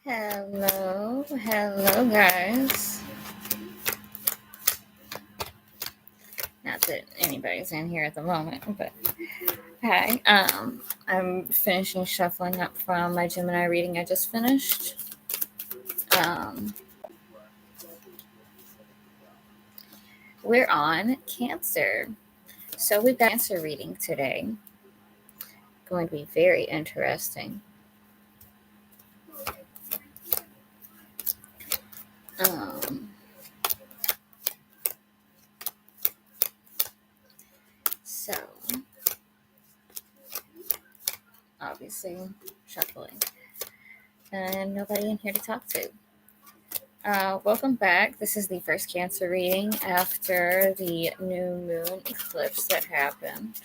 Hello guys. Not that anybody's in here at the moment, but hi. I'm finishing shuffling up from my Gemini reading I just finished. We're on Cancer. So we've got Cancer reading today. Going to be very interesting. So obviously shuffling. And nobody in here to talk to. Welcome back. This is the first Cancer reading after the new moon eclipse that happened.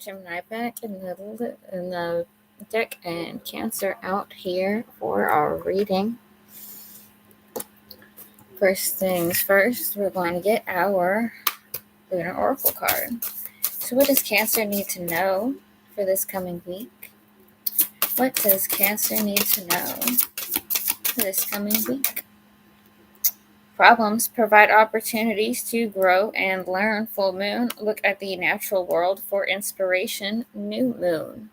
Gemini back in the deck and Cancer out here for our reading. First things first, we're going to get our Lunar Oracle card. So what does Cancer need to know for this coming week? What does Cancer need to know for this coming week? Problems provide opportunities to grow and learn. Full moon. Look at the natural world for inspiration. New moon.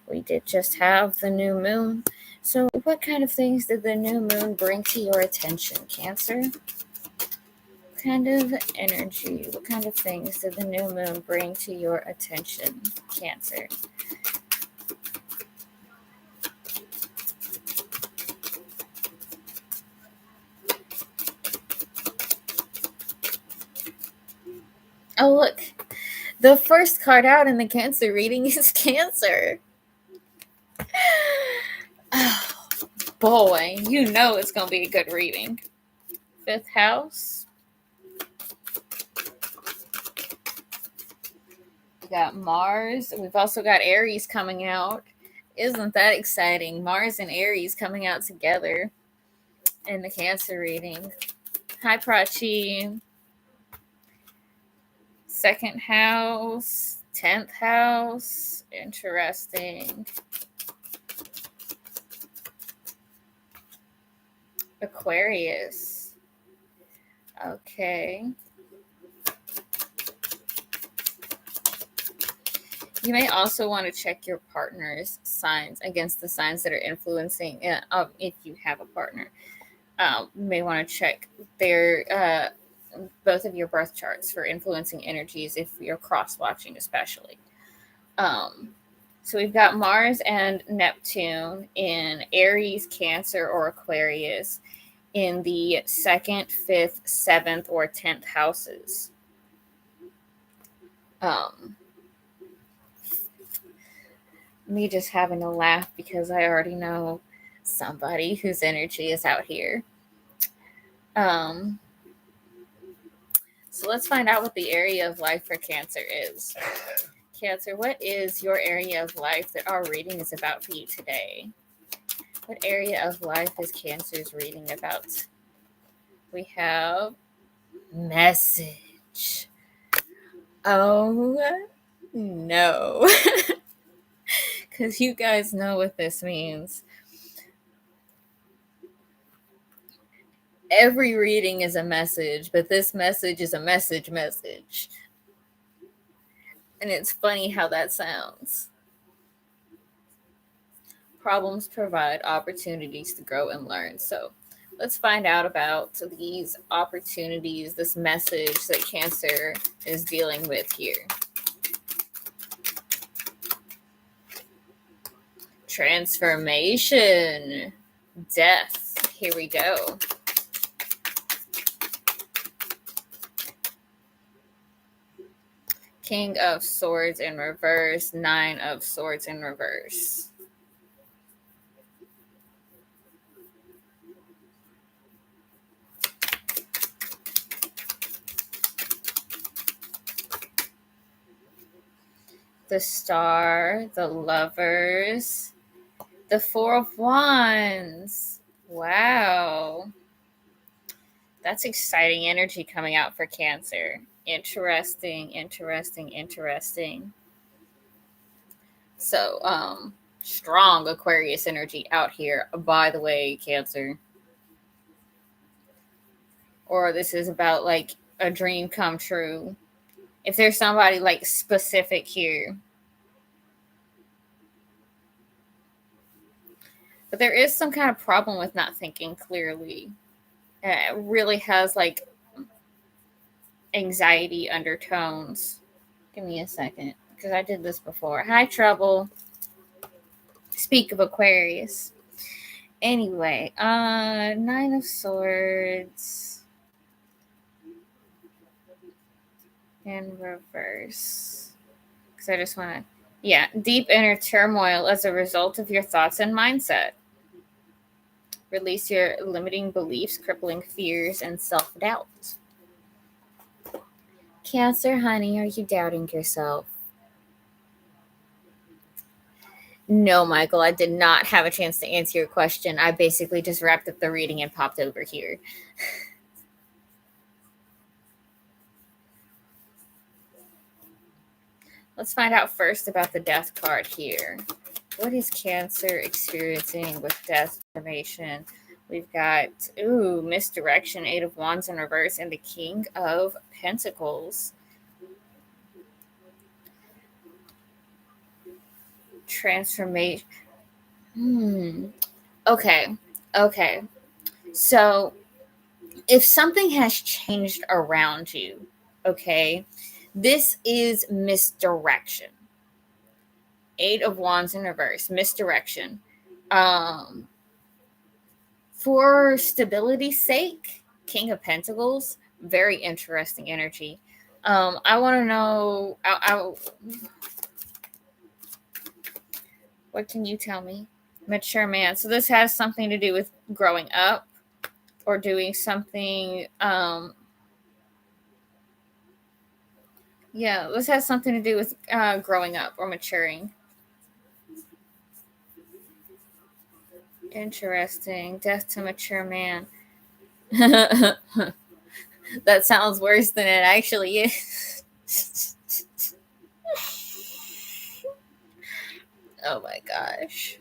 We did just have the new moon. So what kind of things did the new moon bring to your attention, Cancer? What kind of energy, what kind of things did the new moon bring to your attention, Cancer? Oh, look. The first card out in the Cancer reading is Cancer. Oh, boy. You know it's going to be a good reading. Fifth house. We got Mars. We've also got Aries coming out. Isn't that exciting? Mars and Aries coming out together in the Cancer reading. Hi, Prachi. Second house, 10th house. Interesting. Aquarius. Okay. You may also want to check your partner's signs against the signs that are influencing, if you have a partner. You may want to check their both of your birth charts for influencing energies if you're cross-watching especially. So we've got Mars and Neptune in Aries, Cancer, or Aquarius in the 2nd, 5th, 7th, or 10th houses. Me just having a laugh because I already know somebody whose energy is out here. So let's find out what the area of life for Cancer is. Cancer, what is your area of life that our reading is about for you today? What area of life is Cancer's reading about? We have message. Oh, no. Because you guys know what this means. Every reading is a message, but this message is a message. And it's funny how that sounds. Problems provide opportunities to grow and learn. So let's find out about these opportunities, this message that Cancer is dealing with here. Transformation. Death. Here we go. King of Swords in reverse. Nine of Swords in reverse. The Star, the Lovers, the Four of Wands. Wow. That's exciting energy coming out for Cancer. Interesting, interesting, interesting. So, strong Aquarius energy out here, by the way, Cancer. Or this is about like a dream come true. If there's somebody like specific here. But there is some kind of problem with not thinking clearly. It really has like anxiety undertones. Give me a second, because I did this before. Hi, Trouble. Speak of Aquarius. Anyway, Nine of Swords in reverse. Because I just want to, yeah, deep inner turmoil as a result of your thoughts and mindset. Release your limiting beliefs, crippling fears, and self-doubt. Cancer, honey, are you doubting yourself? No, Michael, I did not have a chance to answer your question. I basically just wrapped up the reading and popped over here. Let's find out first about the Death card here. What is Cancer experiencing with death information? We've got, misdirection, Eight of Wands in reverse, and the King of Pentacles. Transformation. Okay. So, if something has changed around you, okay, this is misdirection. Eight of Wands in reverse, misdirection. For stability's sake, King of Pentacles, very interesting energy. I want to know, what can you tell me? Mature man. So this has something to do with growing up or doing something. Yeah, this has something to do with growing up or maturing. Interesting. Death to mature man. That sounds worse than it actually is. Oh my gosh.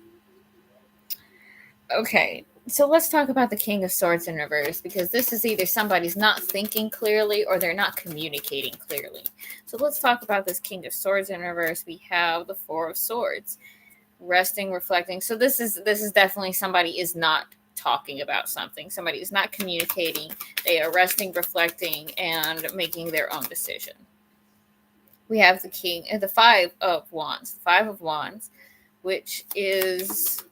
Okay, so let's talk about the King of Swords in reverse, because this is either somebody's not thinking clearly or they're not communicating clearly. So let's talk about this King of Swords in reverse. We have the Four of Swords. Resting, reflecting. So this is definitely somebody is not talking about something. Somebody is not communicating. They are resting, reflecting, and making their own decision. We have the Five of Wands. Five of Wands, which is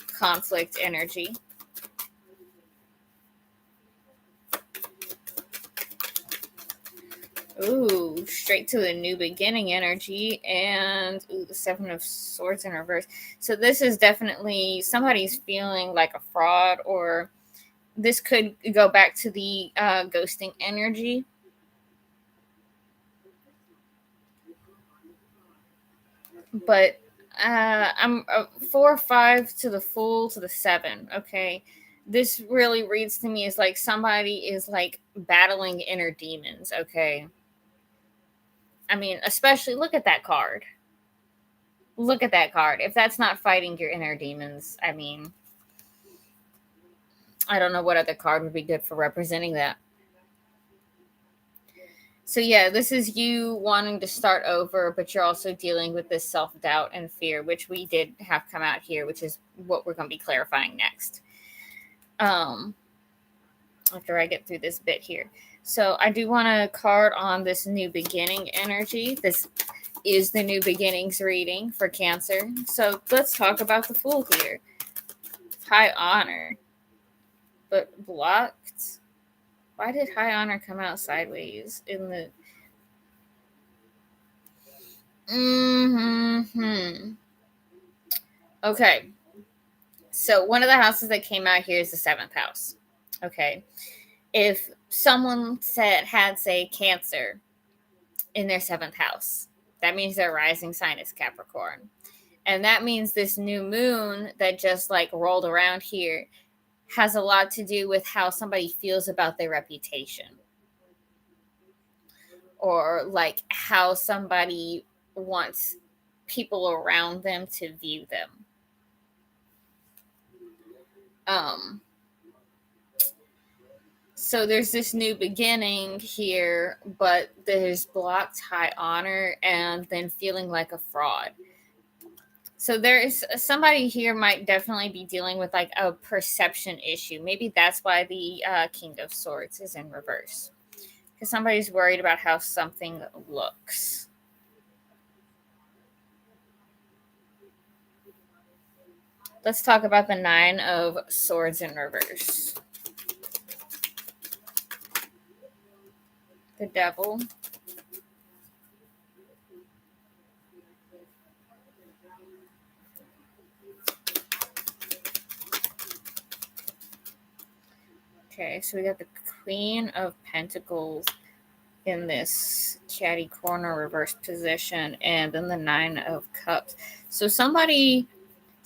conflict energy. Ooh, straight to the new beginning energy. And the Seven of Swords in reverse. So this is definitely somebody's feeling like a fraud, or this could go back to the ghosting energy. But I'm 4, 5 to the Fool to the 7. Okay. This really reads to me as like somebody is like battling inner demons. Okay. I mean, especially look at that card. Look at that card. If that's not fighting your inner demons, I mean, I don't know what other card would be good for representing that. So yeah, this is you wanting to start over, but you're also dealing with this self-doubt and fear, which we did have come out here, which is what we're going to be clarifying next. After I get through this bit here. So I do want to card on this new beginning energy. This is the new beginnings reading for Cancer. So let's talk about the Fool here. High honor, but blocked. Why did high honor come out sideways in the... Okay. So one of the houses that came out here is the 7th house. Okay. If someone had Cancer in their 7th house, that means their rising sign is Capricorn. And that means this new moon that just like rolled around here has a lot to do with how somebody feels about their reputation, or like how somebody wants people around them to view them. So there's this new beginning here, but there's blocked high honor and then feeling like a fraud. So there is somebody here might definitely be dealing with like a perception issue. Maybe that's why the King of Swords is in reverse, because somebody's worried about how something looks. Let's talk about the 9 of Swords in reverse. The Devil. Okay, so we got the Queen of Pentacles in this catty corner reverse position, and then the 9 of Cups. So somebody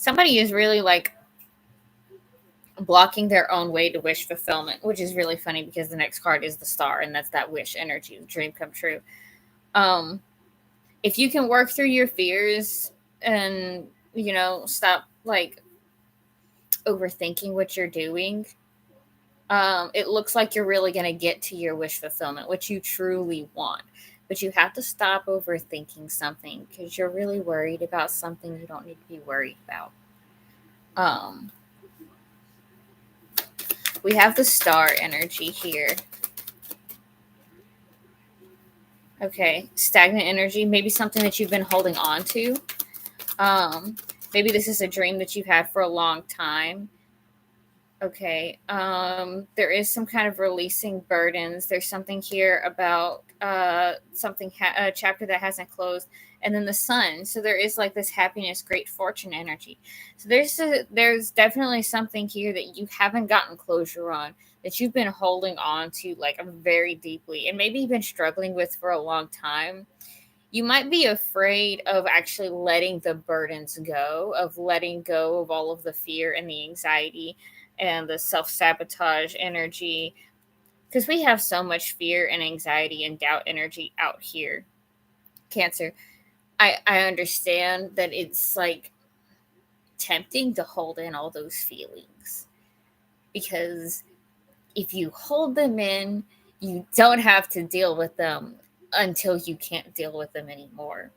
is really like blocking their own way to wish fulfillment, which is really funny because the next card is the Star, and that's that wish energy, dream come true. If you can work through your fears and stop like overthinking what you're doing, it looks like you're really going to get to your wish fulfillment, which you truly want. But you have to stop overthinking something because you're really worried about something you don't need to be worried about. We have the Star energy here. Okay, stagnant energy, maybe something that you've been holding on to. Maybe this is a dream that you've had for a long time. Okay, there is some kind of releasing burdens. There's something here about a chapter that hasn't closed, and then the Sun. So there is like this happiness, great fortune energy. So there's definitely something here that you haven't gotten closure on, that you've been holding on to like very deeply, and maybe you've been struggling with for a long time. You might be afraid of actually letting the burdens go, of letting go of all of the fear and the anxiety and the self-sabotage energy, because we have so much fear and anxiety and doubt energy out here. Cancer, I understand that it's like tempting to hold in all those feelings, because if you hold them in, you don't have to deal with them until you can't deal with them anymore.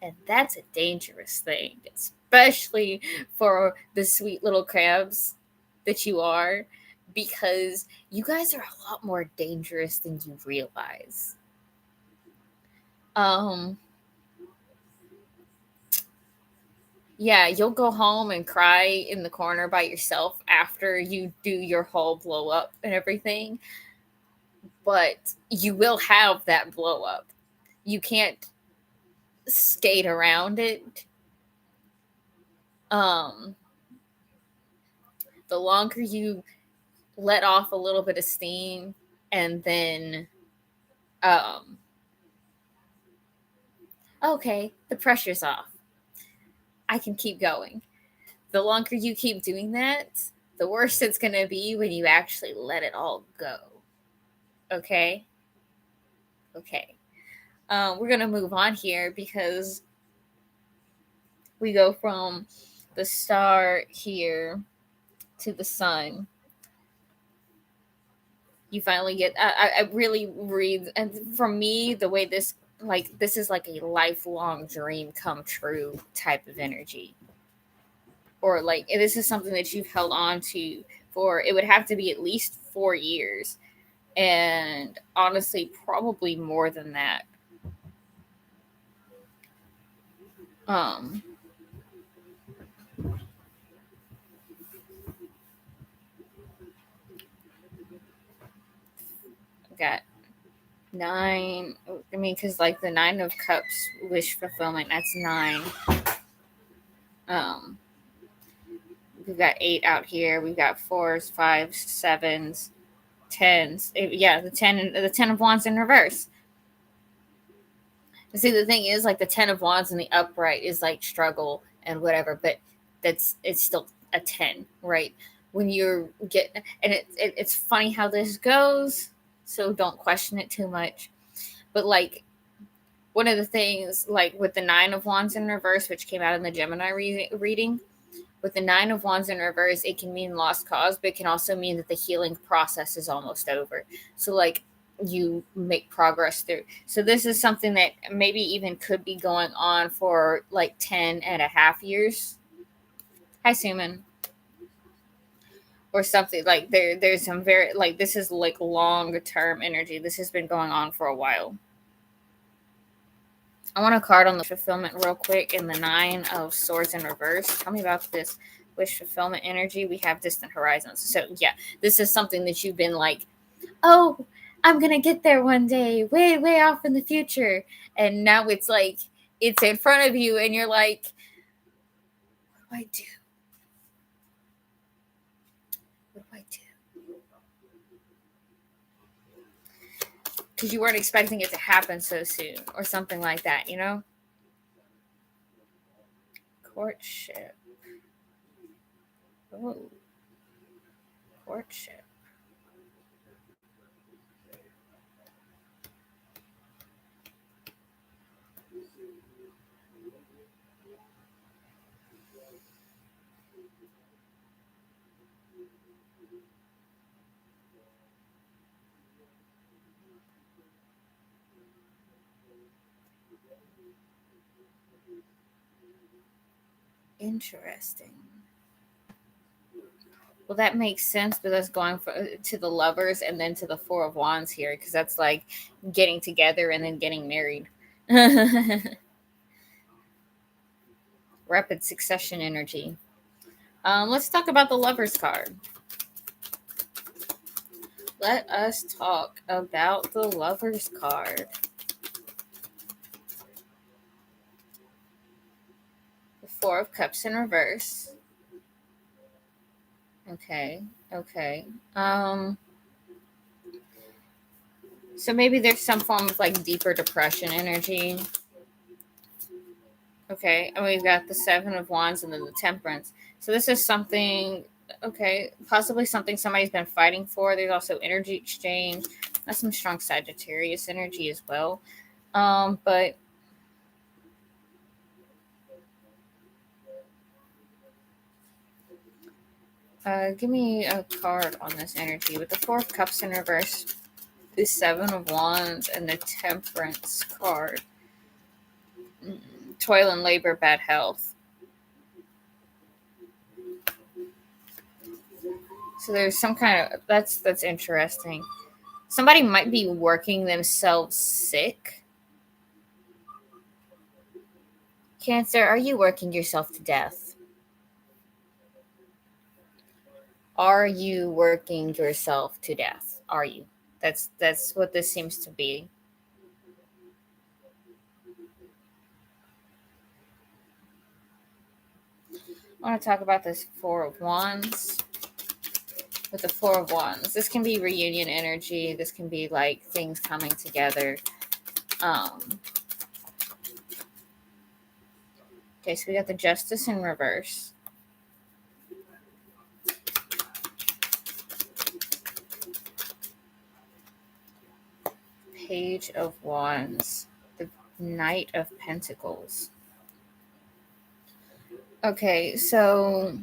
And that's a dangerous thing, especially for the sweet little crabs that you are, because you guys are a lot more dangerous than you realize. Yeah, you'll go home and cry in the corner by yourself after you do your whole blow up and everything. But you will have that blow up. You can't skate around it. The longer you let off a little bit of steam and then okay, the pressure's off, I can keep going. The longer you keep doing that, the worse it's going to be when you actually let it all go. Okay? We're going to move on here because we go from the Star here to the Sun. You finally get, I really read, and for me, the way this, like, this is like a lifelong dream come true type of energy. Or like, this is something that you've held on to for, it would have to be at least 4 years. And honestly, probably more than that. Um, got nine. I mean, because like the Nine of Cups, wish fulfillment, that's nine. Um, we've got eight out here. We've got fours, fives, sevens, tens. Yeah, the 10 of Wands in reverse. See, the thing is, like, the 10 of Wands in the upright is like struggle and whatever, but it's still a 10, right? When you're getting, and it's funny how this goes, so don't question it too much. But like, one of the things, like with the Nine of Wands in reverse, which came out in the Gemini reading, with the Nine of Wands in reverse, it can mean lost cause, but it can also mean that the healing process is almost over. So, like, you make progress through. So, this is something that maybe even could be going on for like 10.5 years. Hi, Suman. Or something like there's some very, like, this is like long term energy. This has been going on for a while. I want a card on the fulfillment real quick in the Nine of Swords in reverse. Tell me about this wish fulfillment energy. We have distant horizons. So yeah, this is something that you've been like, oh, I'm gonna get there one day, way, way off in the future. And now it's like it's in front of you and you're like, what do I do? What do I do? Because you weren't expecting it to happen so soon or something like that, you know? Courtship. Oh, courtship. Interesting. Well, that makes sense, but that's going to the Lovers and then to the Four of Wands here, because that's like getting together and then getting married. Rapid succession energy. Let's talk about the Lovers card. Let us talk about the Lovers card. The Four of Cups in reverse. Okay. So maybe there's some form of like deeper depression energy. Okay, and we've got the Seven of Wands and then the Temperance. So this is something, okay, possibly something somebody's been fighting for. There's also energy exchange. That's some strong Sagittarius energy as well. But give me a card on this energy with the Four of Cups in reverse, the Seven of Wands, and the Temperance card. Toil and labor, bad health. So there's some kind of, that's interesting. Somebody might be working themselves sick. Cancer, are you working yourself to death? Are you working yourself to death? Are you? That's what this seems to be. I want to talk about this Four of Wands. With the Four of Wands, this can be reunion energy. This can be like things coming together. Okay, so we got the Justice in reverse. Page of Wands. The Knight of Pentacles. Okay, so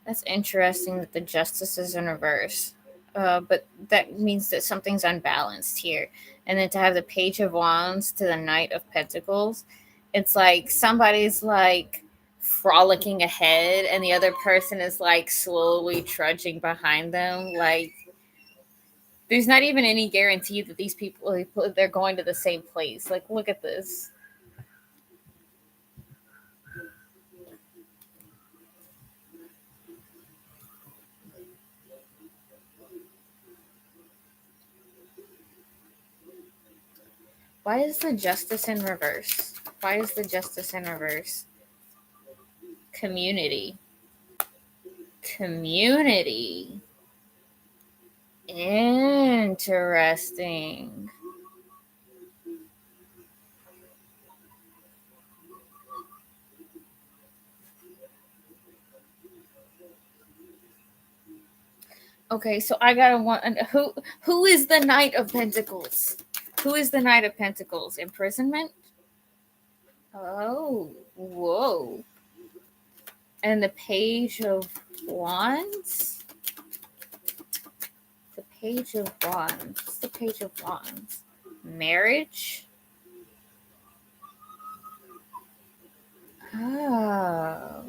that's interesting that the Justice is in reverse. but that means that something's unbalanced here. And then to have the Page of Wands to the Knight of Pentacles, it's like somebody's like frolicking ahead and the other person is like slowly trudging behind them. Like there's not even any guarantee that these people, they're going to the same place. Like, look at this. Why is the Justice in reverse? Why is the Justice in reverse? Community. Community. Interesting. Okay, so I gotta want who is the Knight of Pentacles? Who is the Knight of Pentacles? Imprisonment? Oh, whoa. And the Page of Wands? The Page of Wands. What's the Page of Wands? Marriage? Oh.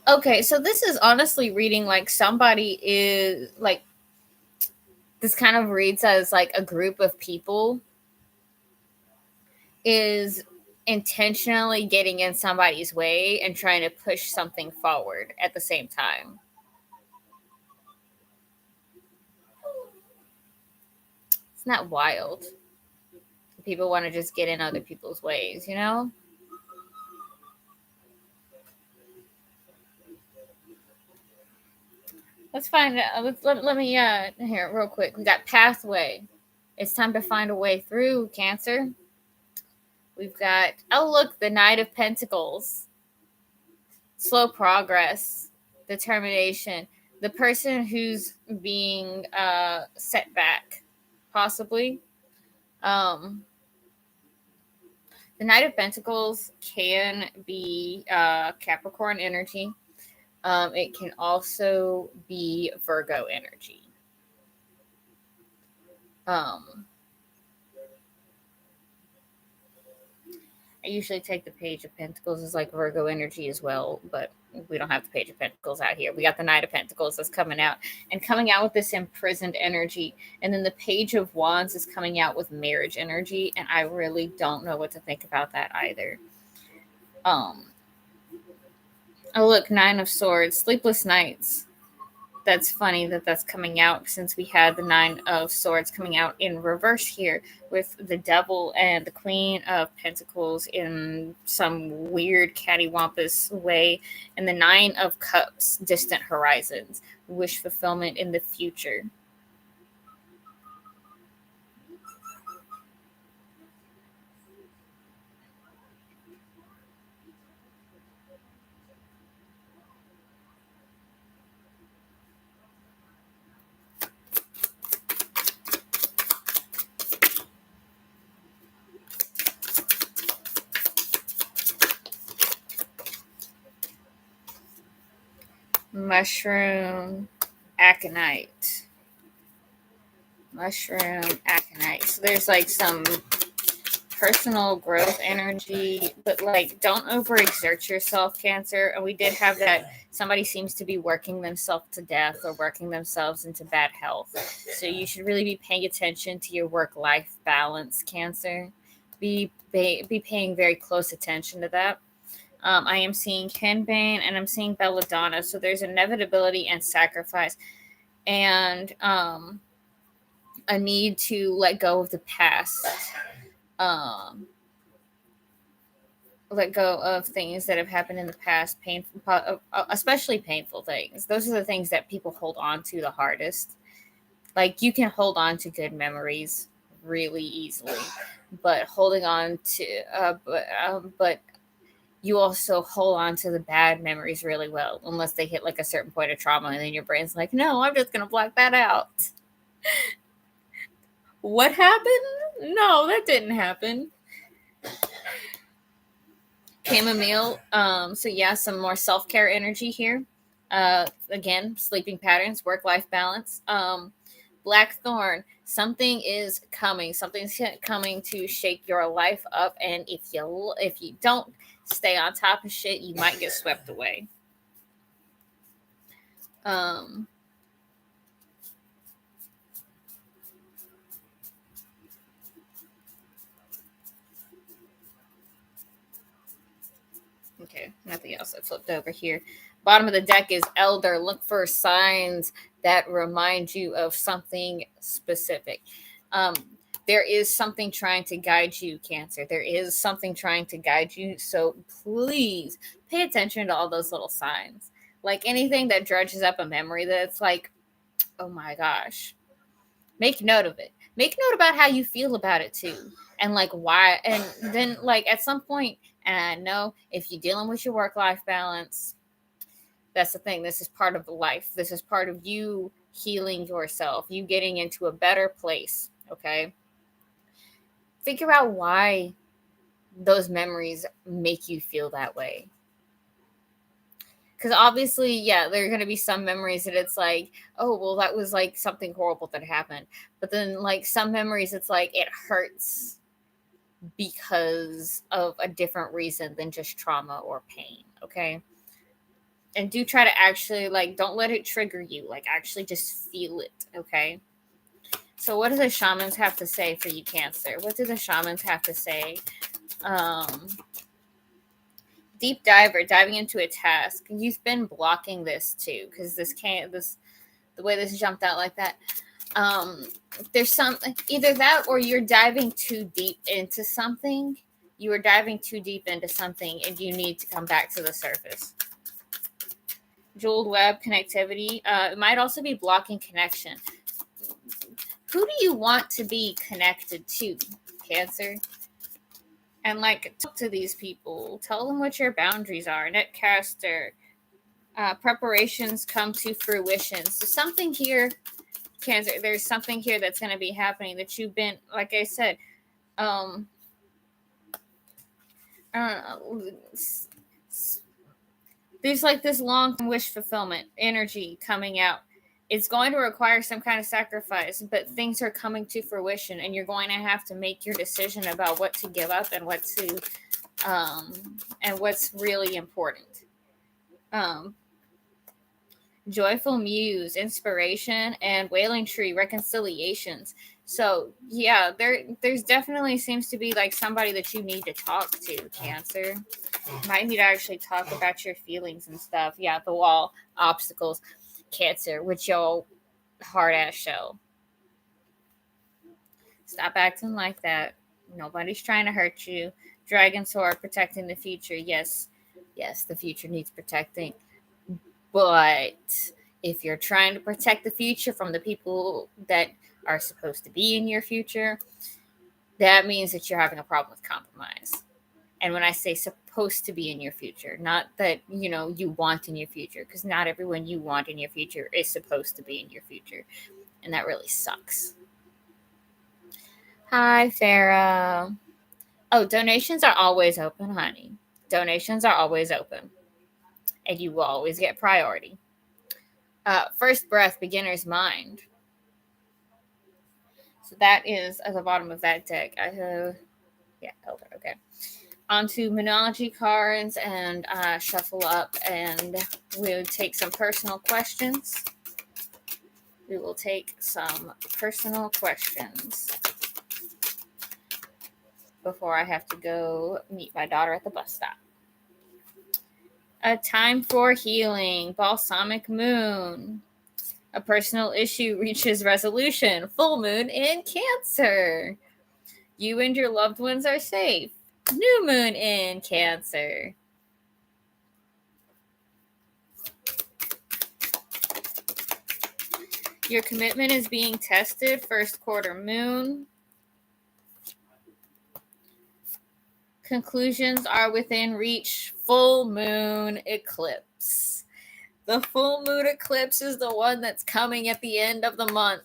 Okay, so this is honestly reading like somebody is like, this kind of reads as like a group of people is intentionally getting in somebody's way and trying to push something forward at the same time. It's not wild. People want to just get in other people's ways, you know? Let's find out. Let me, here, real quick. We got pathway. It's time to find a way through, Cancer. We've got, oh, look, the Knight of Pentacles. Slow progress, determination. The person who's being set back, possibly. The Knight of Pentacles can be Capricorn energy. It can also be Virgo energy. I usually take the Page of Pentacles as like Virgo energy as well, but we don't have the Page of Pentacles out here. We got the Knight of Pentacles that's coming out with this imprisoned energy. And then the Page of Wands is coming out with marriage energy. And I really don't know what to think about that either. Oh, look, Nine of Swords, Sleepless Nights. That's funny that that's coming out since we had the Nine of Swords coming out in reverse here with the Devil and the Queen of Pentacles in some weird cattywampus way, and the Nine of Cups, Distant Horizons, wish fulfillment in the future. Mushroom Aconite. So there's like some personal growth energy, but like don't overexert yourself, Cancer. And we did have that somebody seems to be working themselves to death or working themselves into bad health. So you should really be paying attention to your work-life balance, Cancer. Be paying very close attention to that. I am seeing Henbane and I'm seeing Belladonna. So there's inevitability and sacrifice and a need to let go of the past. Let go of things that have happened in the past, painful, especially painful things. Those are the things that people hold on to the hardest. Like you can hold on to good memories really easily, but holding on to, but you also hold on to the bad memories really well, unless they hit like a certain point of trauma, and then your brain's like, no, I'm just gonna block that out. What happened? No, that didn't happen. Chamomile. So yeah, some more self-care energy here. Again, sleeping patterns, work-life balance. Blackthorn, something is coming. Something's coming to shake your life up, and if you don't stay on top of shit, you might get swept away. Okay, nothing else. I flipped over here. Bottom of the deck is Elder. Look for signs that remind you of something specific. There is something trying to guide you, Cancer. There is something trying to guide you. So please pay attention to all those little signs. Like anything that dredges up a memory that's like, oh my gosh. Make note of it. Make note about how you feel about it too. And like why. And then like at some point, and I know if you're dealing with your work-life balance, that's the thing. This is part of life. This is part of you healing yourself, you getting into a better place. Okay. Figure out why those memories make you feel that way. Because obviously, yeah, there are going to be some memories that it's like, oh, well, that was like something horrible that happened. But then, like, some memories, it's like it hurts because of a different reason than just trauma or pain. Okay. And do try to actually, like, don't let it trigger you. Like, actually just feel it. Okay. So, what do the shamans have to say for you, Cancer? What do the shamans have to say? Deep diver, diving into a task. You've been blocking this too, because the way this jumped out like that. There's something, either that or you're diving too deep into something. You are diving too deep into something, and you need to come back to the surface. Jeweled web connectivity. It might also be blocking connection. Who do you want to be connected to, Cancer? And like, talk to these people. Tell them what your boundaries are. Netcaster. Preparations come to fruition. So something here, Cancer, there's something here that's going to be happening that you've been, like I said, there's like this long wish fulfillment energy coming out. It's going to require some kind of sacrifice, but things are coming to fruition, and you're going to have to make your decision about what to give up and what to, and what's really important. Joyful muse, inspiration, and wailing tree, reconciliations. So yeah, there's definitely seems to be like somebody that you need to talk to, Cancer. Might need to actually talk about your feelings and stuff. Yeah, the wall, obstacles, Cancer, with your hard ass shell. Stop acting like that. Nobody's trying to hurt you. Dragon sword, protecting the future. Yes, the future needs protecting. But if you're trying to protect the future from the people that are supposed to be in your future, that means that you're having a problem with compromise. And when I say supposed to be in your future, not that, you want in your future, because not everyone you want in your future is supposed to be in your future. And that really sucks. Hi, Farah. Oh, donations are always open, honey. Donations are always open. And you will always get priority. First breath, beginner's mind. So that is at the bottom of that deck. I have, Elder. Okay. Onto Monology cards and shuffle up, and we'll take some personal questions. We will take some personal questions before I have to go meet my daughter at the bus stop. A time for healing, balsamic moon. A personal issue reaches resolution, full moon in Cancer. You and your loved ones are safe, new moon in Cancer. Your commitment is being tested, first quarter moon. Conclusions are within reach, full moon eclipse. The full moon eclipse is the one that's coming at the end of the month.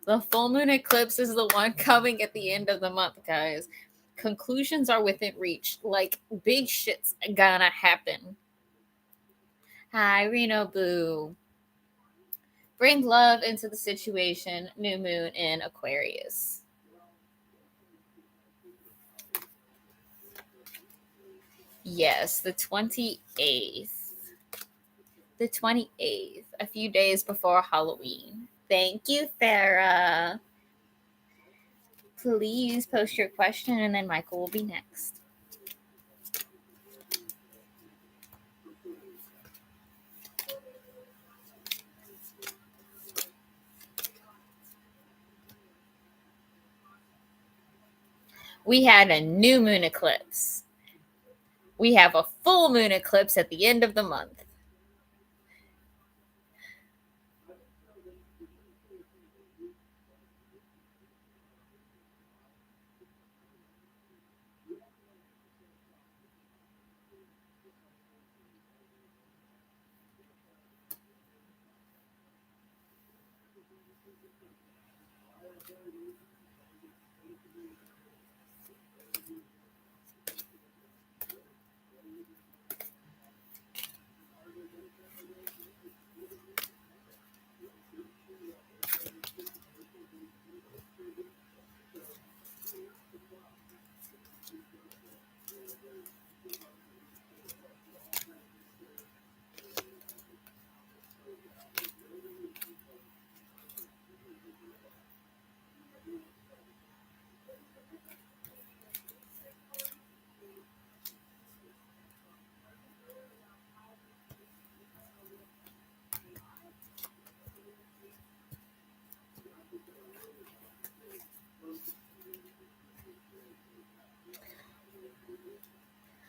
The full moon eclipse is the one coming at the end of the month, guys. Conclusions are within reach. Like, big shit's gonna happen. Hi, Reno Boo. Bring love into the situation. New moon in Aquarius. Yes, the 28th. The 28th, a few days before Halloween. Thank you, Farah. Please post your question and then Michael will be next. We had a new moon eclipse. We have a full moon eclipse at the end of the month.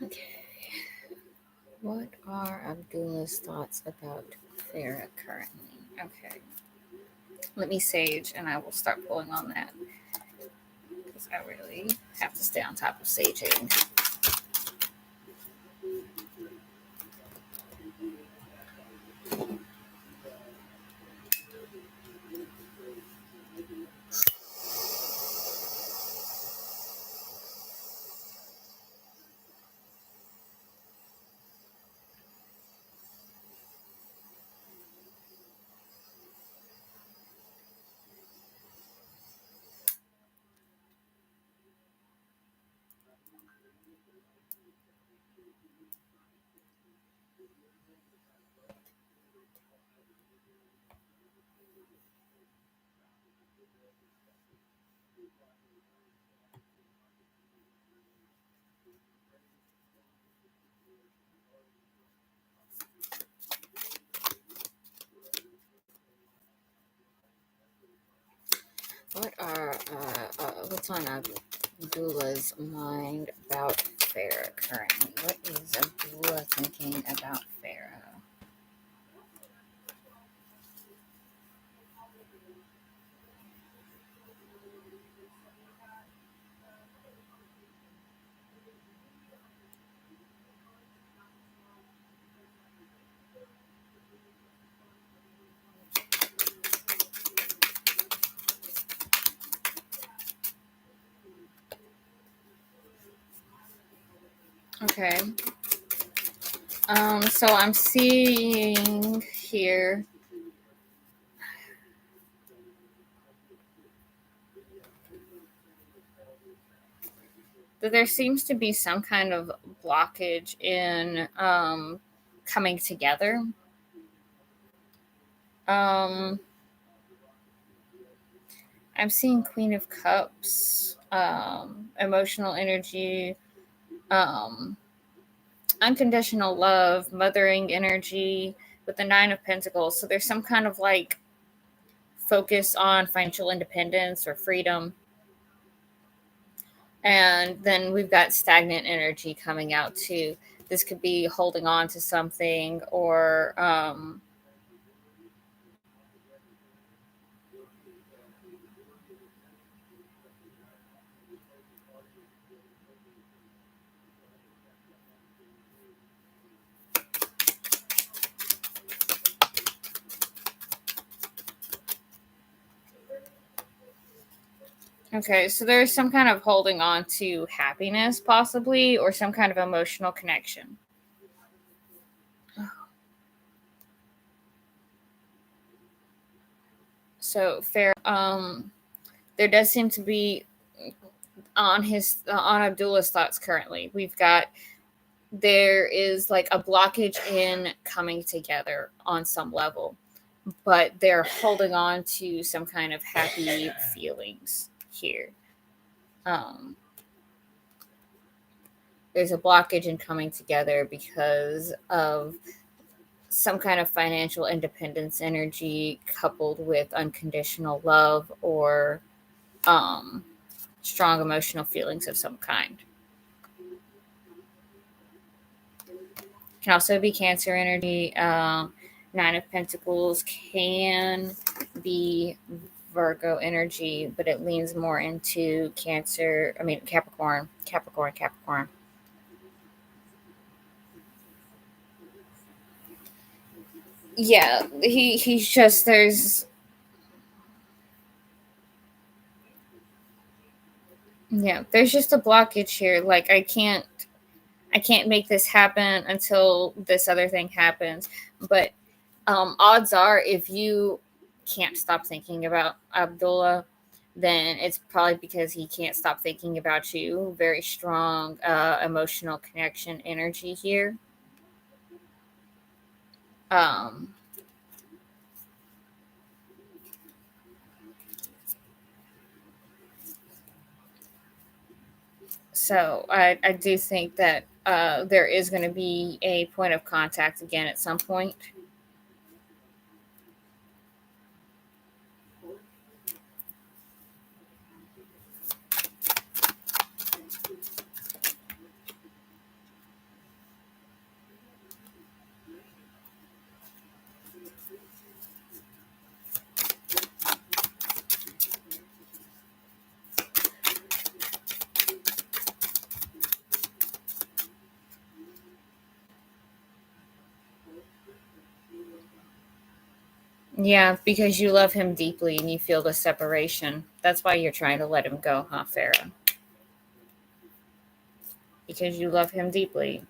Okay. What are Abdullah's thoughts about Farah currently? Okay. Let me sage and I will start pulling on that. Because I really have to stay on top of saging. What's on Abdullah's mind about Farah currently? What is Abdullah thinking about Farah? Okay. So I'm seeing here that there seems to be some kind of blockage in coming together. I'm seeing Queen of Cups, emotional energy, um, unconditional love, mothering energy with the Nine of Pentacles. So there's some kind of like focus on financial independence or freedom. And then we've got stagnant energy coming out too. This could be holding on to something or okay, so there's some kind of holding on to happiness possibly or some kind of emotional connection. So fair. There does seem to be on Abdullah's thoughts currently. There is like a blockage in coming together on some level, but they're holding on to some kind of happy feelings here. There's a blockage in coming together because of some kind of financial independence energy coupled with unconditional love or strong emotional feelings of some kind. Can also be Cancer energy. Nine of Pentacles can be Virgo energy, but it leans more into Capricorn. Yeah, he's just there's just a blockage here. Like I can't make this happen until this other thing happens. But odds are, if you can't stop thinking about Abdullah, then it's probably because he can't stop thinking about you. Very strong emotional connection energy here. So I do think that there is going to be a point of contact again at some point. Yeah, because you love him deeply and you feel the separation. That's why you're trying to let him go, huh, Farah? Because you love him deeply.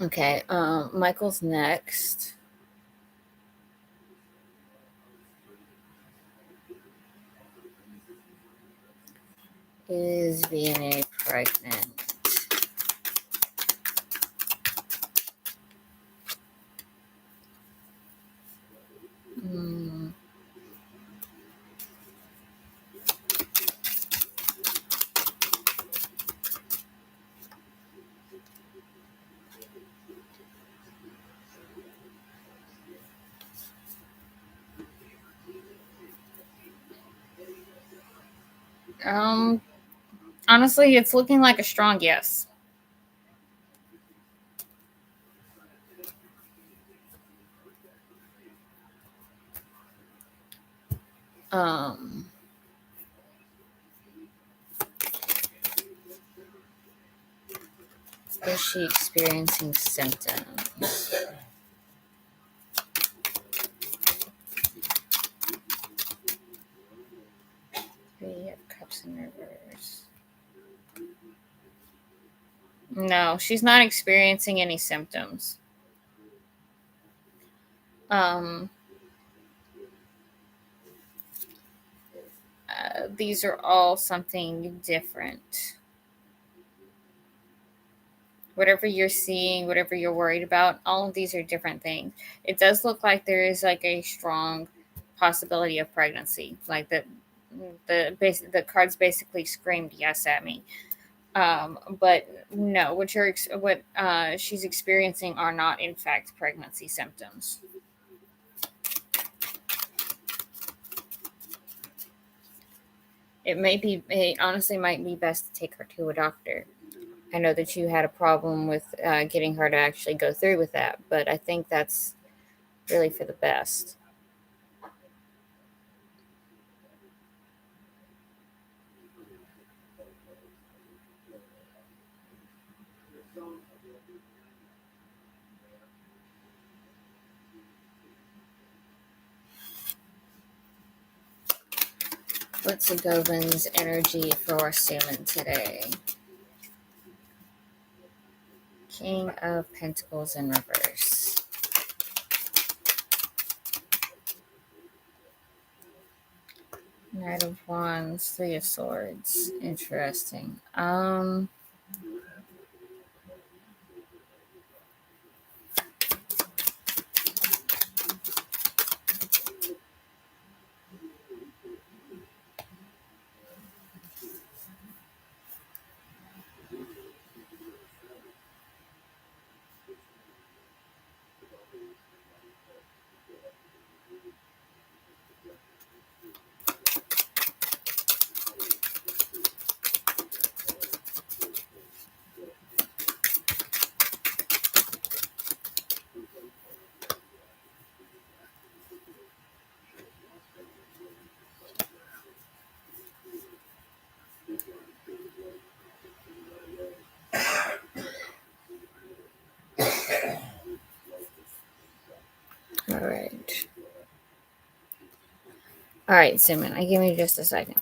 Okay, Michael's next. Is VNA pregnant? Mm. Honestly, it's looking like a strong yes. Um, is she experiencing symptoms? Three of Cups in reverse. No, she's not experiencing any symptoms. These are all something different. Whatever you're seeing, whatever you're worried about, all of these are different things. It does look like there is like a strong possibility of pregnancy. Like the cards basically screamed yes at me. But no, what she's experiencing are not in fact pregnancy symptoms. It honestly might be best to take her to a doctor. I know that you had a problem with getting her to actually go through with that, but I think that's really for the best. What's a Govin's energy for Suman today? King of Pentacles in reverse. Knight of Wands, Three of Swords. Interesting. All right. All right, Suman, give me just a second.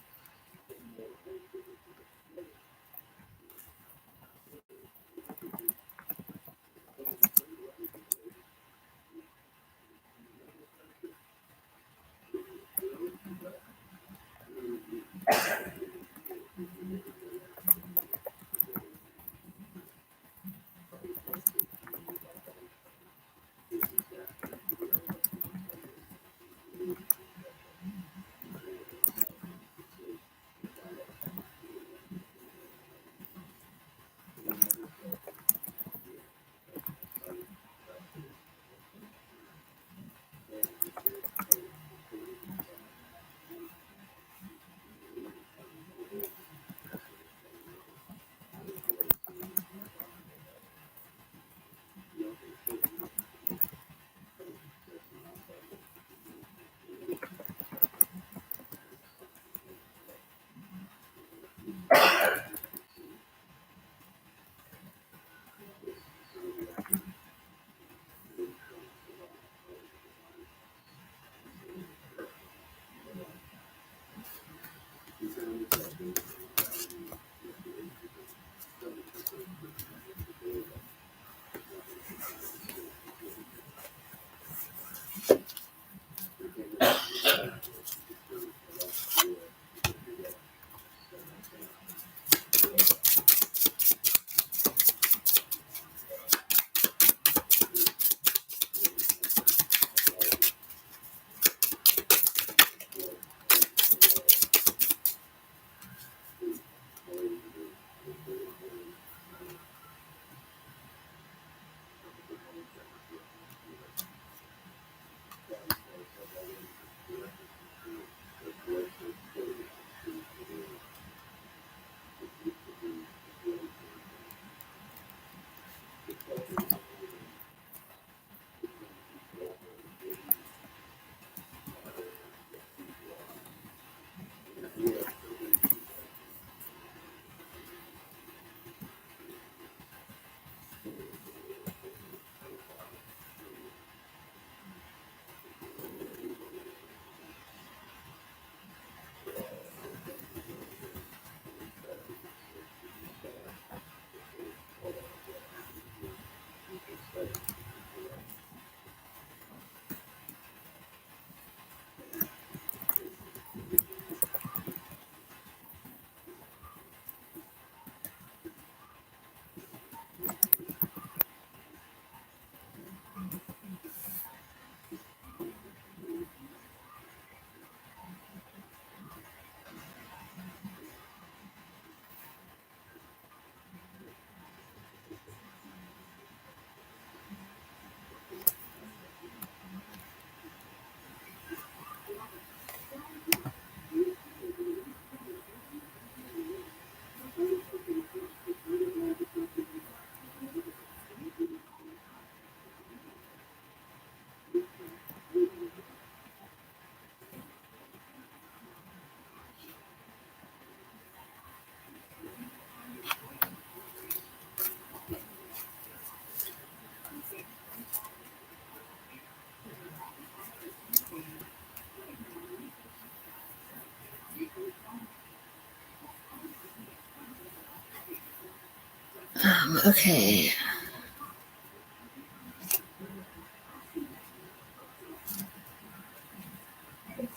Okay.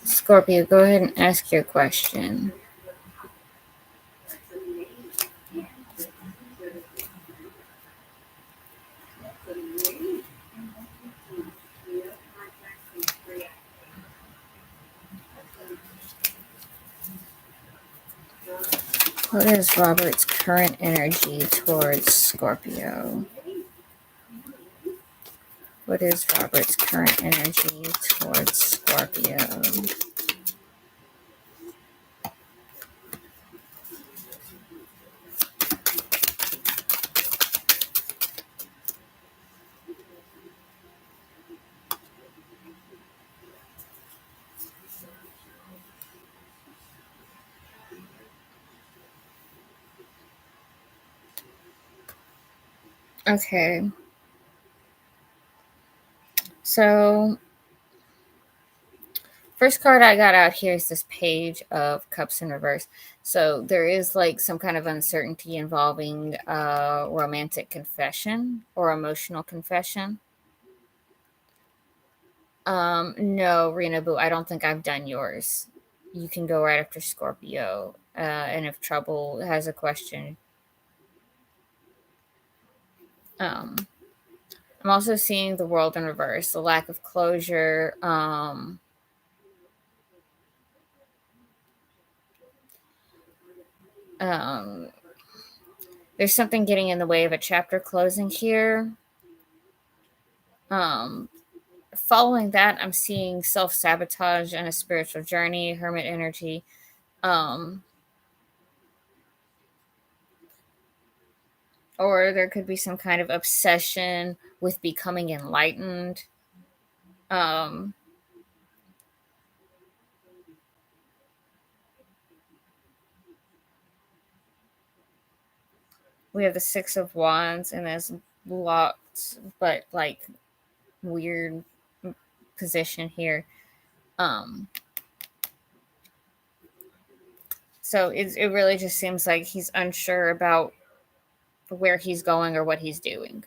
Scorpio, go ahead and ask your question. What is Robert's current energy towards Scorpio? What is Robert's current energy towards Scorpio? Okay. So, first card I got out here is this Page of Cups in reverse. So, there is like some kind of uncertainty involving romantic confession or emotional confession. No, Rena Boo, I don't think I've done yours. You can go right after Scorpio. And if Trouble has a question, I'm also seeing the world in reverse, the lack of closure. There's something getting in the way of a chapter closing here. Following that, I'm seeing self-sabotage and a spiritual journey, hermit energy. Or there could be some kind of obsession with becoming enlightened. We have the Six of Wands and this blocked but like weird position here. So it really just seems like he's unsure about where he's going or what he's doing.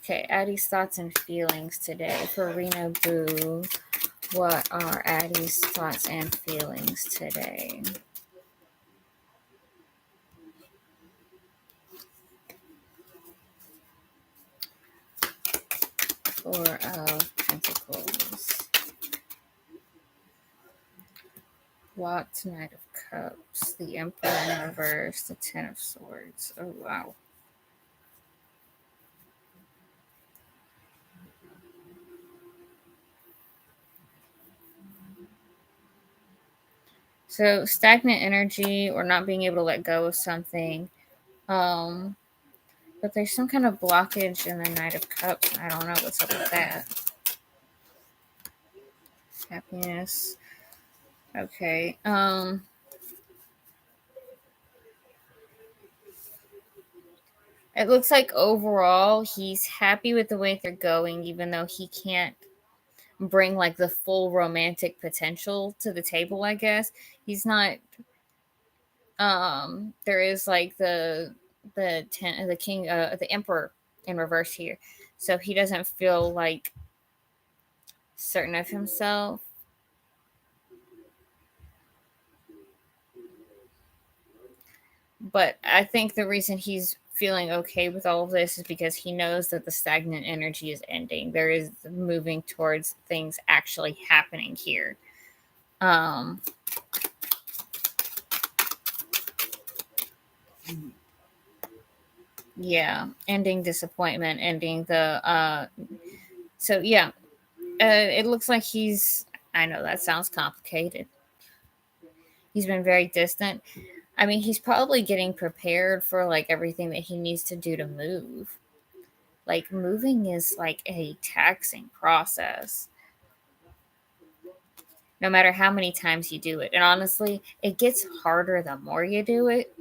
Okay, Addie's thoughts and feelings today for Rena Boo. What are Addie's thoughts and feelings today? Four of Pentacles. Locked Knight of Cups. The Emperor in reverse. The Ten of Swords. Oh, wow. So stagnant energy or not being able to let go of something. But there's some kind of blockage in the Knight of Cups. I don't know what's up with that. Happiness. Okay. It looks like overall he's happy with the way they're going, even though he can't bring like the full romantic potential to the table, I guess. He's not there is like the king the emperor in reverse here. So he doesn't feel like certain of himself. But I think the reason he's feeling okay with all of this is because he knows that the stagnant energy is ending. There is moving towards things actually happening here. Yeah, ending disappointment, ending the so yeah, it looks like he's, I know that sounds complicated. He's been very distant. I mean, he's probably getting prepared for like everything that he needs to do to move. Like moving is like a taxing process. no matter how many times you do it. And honestly, it gets harder the more you do it,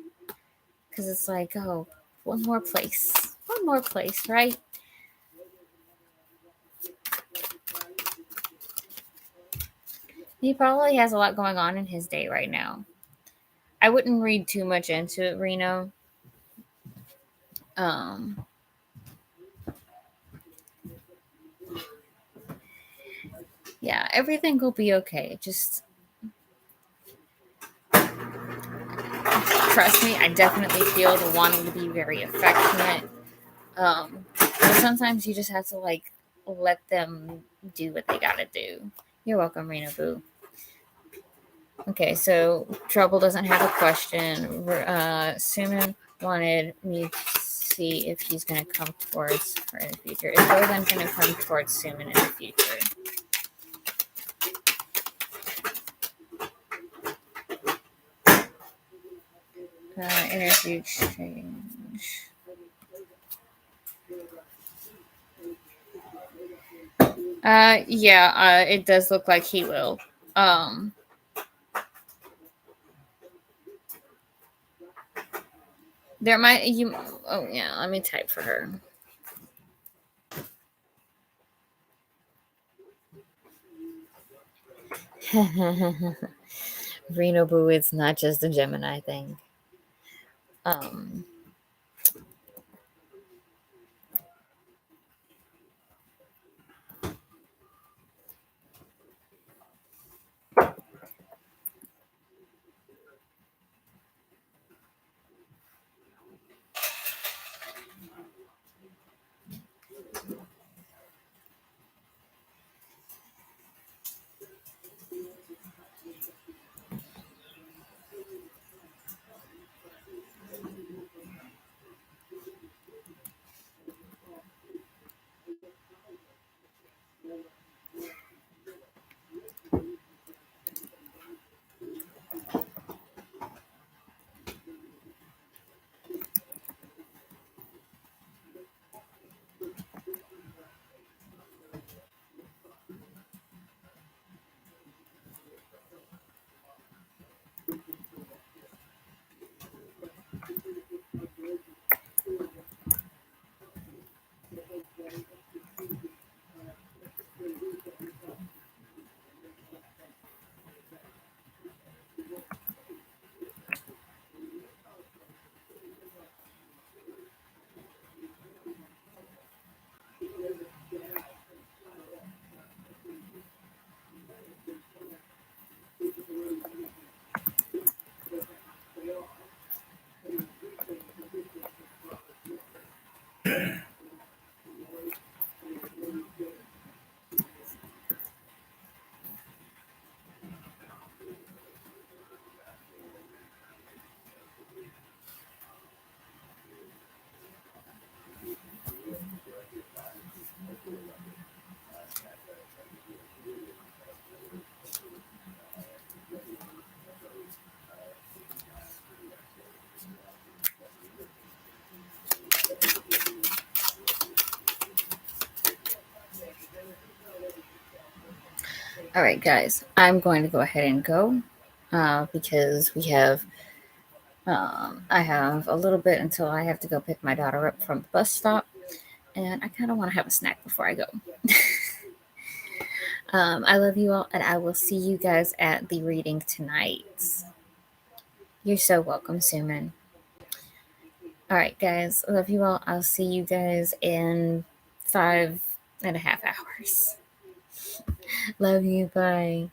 because it's like, oh, one more place, right? He probably has a lot going on in his day right now. I wouldn't read too much into it, Reno. Yeah, everything will be okay. Just trust me, I definitely feel the wanting to be very affectionate. But sometimes you just have to like let them do what they gotta do. You're welcome, Rena Boo. Okay, so Trouble doesn't have a question. Suman wanted me to see if he's going to come towards her in the future. Is Roland going to come towards Suman in the future? Energy exchange. Yeah, it does look like he will. There might you. Oh yeah, let me type for her. Reno Boo, it's not just a Gemini thing. All right, guys, I'm going to go ahead and go because we have. I have a little bit until I have to go pick my daughter up from the bus stop, and I kind of want to have a snack before I go. I love you all, and I will see you guys at the reading tonight. You're so welcome, Suman. All right, guys, I love you all. I'll see you guys in 5.5 hours. Love you. Bye.